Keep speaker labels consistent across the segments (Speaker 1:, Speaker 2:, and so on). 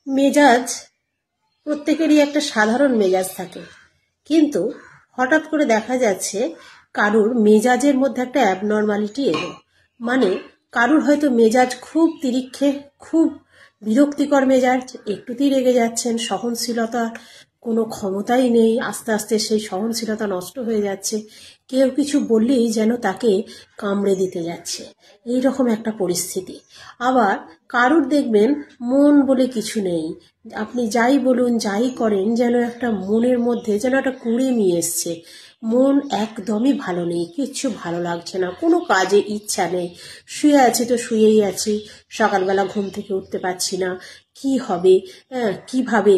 Speaker 1: মেজাজ প্রত্যেকেরই একটা সাধারণ মেজাজ থাকে, কিন্তু হঠাৎ করে দেখা যাচ্ছে কারুর মেজাজের মধ্যে একটা অ্যাবনর্মালিটি এলো। মানে কারুর হয়তো মেজাজ খুব তিরিক্ষে, খুব বিরক্তিকর মেজাজ, একটুতেই রেগে যাচ্ছেন, সহনশীলতা কোনো ক্ষমতাই নেই, আস্তে আস্তে সেই সহনশীলতা নষ্ট হয়ে যাচ্ছে, কেউ কিছু বললেই যেন তাকে কামড়ে দিতে যাচ্ছে, এই রকম একটা পরিস্থিতি। আবার কারুর দেখবেন মন বলে কিছু নেই, আপনি যাই বলুন যাই করেন যেন একটা মনের মধ্যে যেন একটা কুঁড়েমি এসছে, মন একদমই ভালো নেই, কিচ্ছু ভালো লাগছে না, কোনো কাজে ইচ্ছা নেই, শুয়ে আছি তো শুয়েই আছি, সকালবেলা ঘুম থেকে উঠতে পারছি না, কি হবে, কিভাবে,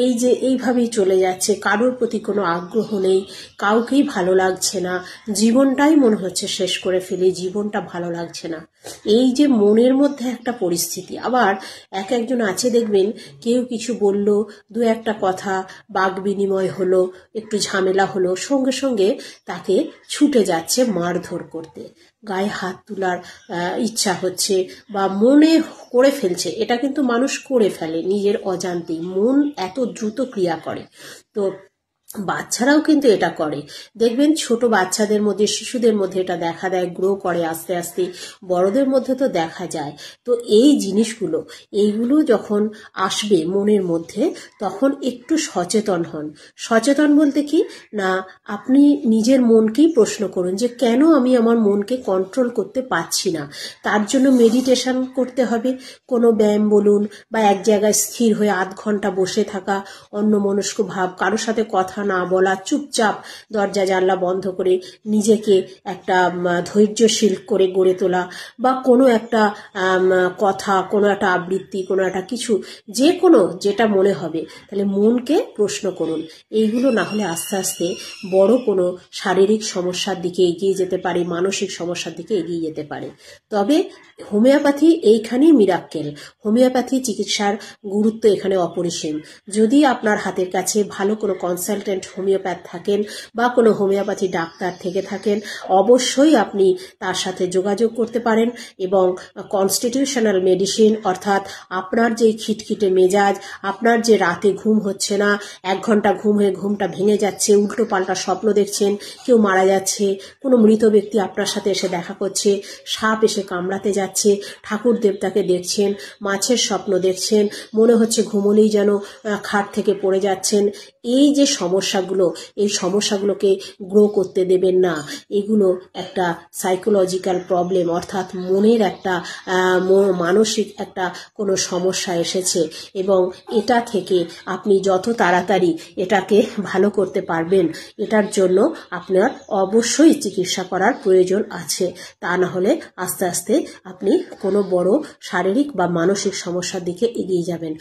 Speaker 1: এই যে এইভাবেই চলে যাচ্ছে, কারোর প্রতি কোনো আগ্রহ নেই, কাউকেই ভালো লাগছে না, জীবনটাই মনে হচ্ছে শেষ করে ফেলি, জীবনটা ভালো লাগছে না, এই যে মনের মধ্যে একটা পরিস্থিতি। আবার একজন আছে দেখবেন, কেউ কিছু বলল, দু একটা কথা বাক বিনিময় হলো, একটু ঝামেলা হলো, সঙ্গে সঙ্গে তাকে ছুটে যাচ্ছে মারধর করতে, গায়ে হাত তোলার ইচ্ছা হচ্ছে, বা মনে করে ফেলছে। এটা কিন্তু মানুষ করে ফেলে নিজের অজান্তেই, মন এত দ্রুত ক্রিয়া করে। তো বাচ্চারাও কিন্তু এটা করে, দেখবেন ছোট বাচ্চাদের মধ্যে, শিশুদের মধ্যে এটা দেখা দেয়, গ্রো করে আস্তে আস্তে, বড়দের মধ্যে তো দেখা যায়। তো এই জিনিসগুলো, এইগুলো যখন আসবে মনের মধ্যে, তখন একটু সচেতন হন। সচেতন বলতে কি না, আপনি নিজের মনকেই প্রশ্ন করুন যে কেন আমি আমার মনকে কন্ট্রোল করতে পারছি না। তার জন্য মেডিটেশন করতে হবে, কোনো ব্যায়াম বলুন, বা এক জায়গায় স্থির হয়ে আধ ঘন্টা বসে থাকা, অন্যমনস্ক ভাব, কারোর সাথে কথা না বলা, চুপচাপ দরজা জানলা বন্ধ করে নিজেকে একটা ধৈর্যশীল করে গড়ে তোলা, বা কোনো একটা কথা, কোনো একটা আবৃত্তি, কোনো একটা কিছু, যে কোনো যেটা মনে হবে, তাহলে মনকে প্রশ্ন করুন। এইগুলো না হলে আস্তে আস্তে বড় কোনো শারীরিক সমস্যার দিকে এগিয়ে যেতে পারে, মানসিক সমস্যার দিকে এগিয়ে যেতে পারে। তবে হোমিওপ্যাথি এইখানেই মিরাক্কেল, হোমিওপ্যাথি চিকিৎসার গুরুত্ব এখানে অপরিসীম। যদি আপনার হাতের কাছে ভালো কোনো কনসালটেন্ট হোমিওপ্যাথ থাকেন, বা কোনো হোমিওপ্যাথি ডাক্তার থেকে থাকেন, অবশ্যই আপনি তার সাথে যোগাযোগ করতে পারেন, এবং কনস্টিটিউশনাল মেডিসিন, অর্থাৎ আপনার যে খিটখিটে মেজাজ, আপনার যে রাতে ঘুম হচ্ছে না, 1 ঘন্টা ঘুম হয়ে ঘুমটা ভেঙে যাচ্ছে, উল্টো পাল্টা স্বপ্ন দেখছেন, কেউ মারা যাচ্ছে, কোনো মৃত ব্যক্তি আপনার সাথে এসে দেখা করছে, সাপ এসে কামড়াতে যাচ্ছে, ঠাকুর দেবতাকে দেখছেন, মাছের স্বপ্ন দেখছেন, মনে হচ্ছে ঘুমলেই যেন খাট থেকে পড়ে যাচ্ছেন, এই যে সমস্যাগুলো, এই সমস্যাগুলোকে গ্রো করতে দেবেন না। এগুলো একটা সাইকোলজিক্যাল প্রবলেম, অর্থাৎ মনের একটা মানসিক একটা কোনো সমস্যা এসেছে, এবং এটা থেকে আপনি যত তাড়াতাড়ি এটাকে ভালো করতে পারবেন, এটার জন্য আপনার অবশ্যই চিকিৎসা করার প্রয়োজন আছে। তা না হলে আস্তে আস্তে আপনি কোনো বড় শারীরিক বা মানসিক সমস্যার দিকে এগিয়ে যাবেন।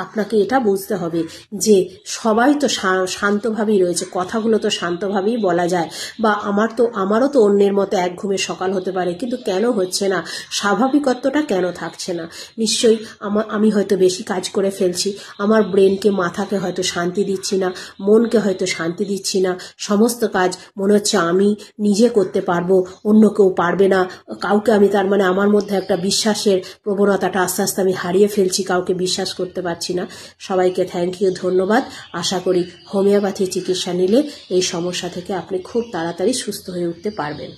Speaker 1: আপনাকে এটা বুঝতে হবে যে সবাই তো শান্তভাবেই রয়েছে, কথাগুলো তো শান্তভাবেই বলা যায়, বা আমারও তো অন্যের মতো এক ঘুমে সকাল হতে পারে, কিন্তু কেন হচ্ছে না, স্বাভাবিকত্বটা কেন থাকছে না? নিশ্চয়ই আমি হয়তো বেশি কাজ করে ফেলছি, আমার ব্রেনকে, মাথাকে হয়তো শান্তি দিচ্ছি না, মনকে হয়তো শান্তি দিচ্ছি না, সমস্ত কাজ মনে হচ্ছে আমি নিজে করতে পারবো, অন্য কেউ পারবে না, কাউকে আমি, তার মানে আমার মধ্যে একটা বিশ্বাসের প্রবণতাটা আস্তে আস্তে আমি হারিয়ে ফেলছি, কাউকে বিশ্বাস করতে পারছি না। সবাইকে থ্যাংক ইউ, ধন্যবাদ। আশা করি হোমিওপ্যাথি চিকিৎসা নিলে এই সমস্যা থেকে আপনি খুব তাড়াতাড়ি সুস্থ হয়ে উঠতে পারবেন।